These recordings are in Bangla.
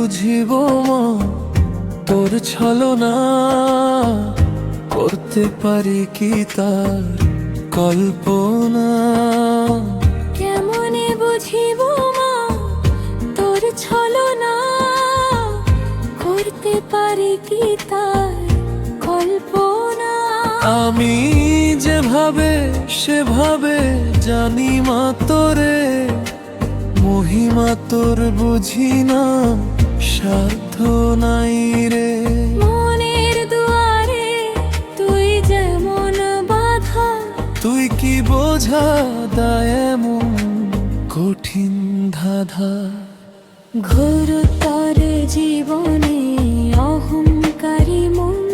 বুঝিব মা তোর ছলনা, করতে পারি কি তার কল্পনা। কেমনে বুঝিব মা তোর ছলনা, করতে পারি কি তার কল্পনা। আমি যেভাবে সেভাবে জানি মা তোরে, মহিমা তোর বুঝি না সাধ্য নাই রে। মনের দুয়ারে তুই যেমন বাধা, তুই কি বোঝা দায় এমন কঠিন ধাঁধা। ঘোরতর জীবনে অহংকারী মন,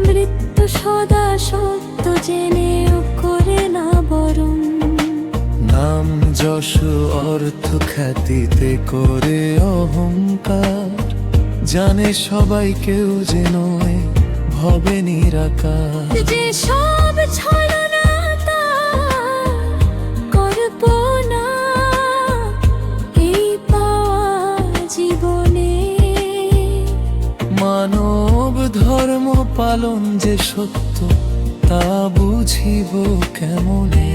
মৃত্যু সদা সত্য জেনেও করে না বরণ। নাম যশ অর্থ খ্যাতিতে করে অহংকার, জানে সবাই কেউ যে নয় ভবে নিরাকার। যে সব ছলনা তার কল্পনা, এই পাওয়া জীবনে। মানব ধর্ম পালন যে সত্য তা বুঝিব কেমনে।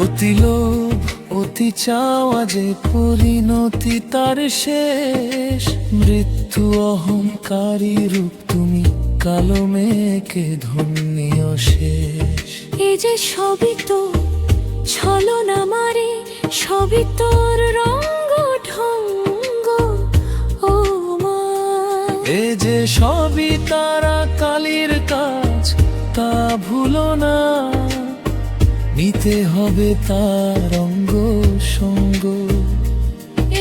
অতি লোভ অতি চাওয়া যে পরিণতি তার শেষ, মৃত্যু অহংকারী রূপ তুমি কালো মেঘে ধন্য শেষ। এই যে সবই তো ছলনা মারে, সবই তোর রঙ্গ ঢঙ্গ ও মা। এ যে সবই তারা কালির কাজ তা ভুলো না, নিতে হবে তার অঙ্গ সঙ্গ।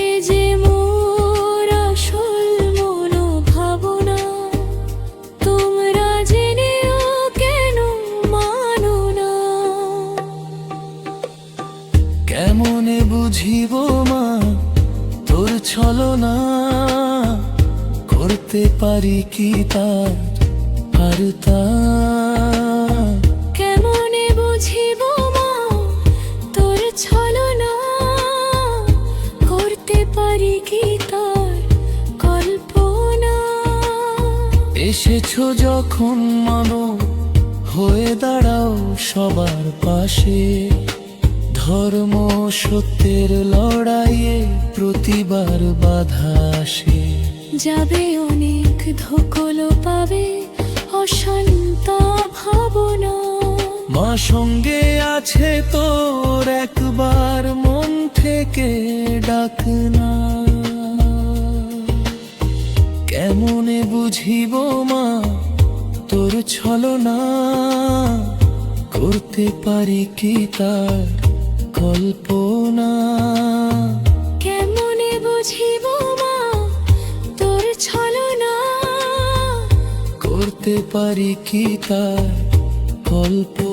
এ যে মোর আসল মনোভাবনা, তোমরা জেনেও কেন মানো না। কেমনে বুঝিব মা তোর ছলনা, করতে পারি কি তার আরতা। কেমনে বুঝিব মা তোর ছলনা, করতে পারি কি তার কল্পনা। এসেছো যখন মানব হয়ে দাঁড়াও সবার পাশে, ধর্ম সত্যের লড়াইয়ে প্রতিবার বাধা আসে। যাবে অনেক ধকল পাবে অশান্ত ভাবনা, মা সঙ্গে আছে তোর একবার মন থেকে ডাকনা। কেমনে বুঝিব মা তোর ছলনা, করতে পারি কি তার কল্পনা। কেমনে বুঝিব মা তোর ছলনা, করতে পারি কি তার কল্পনা।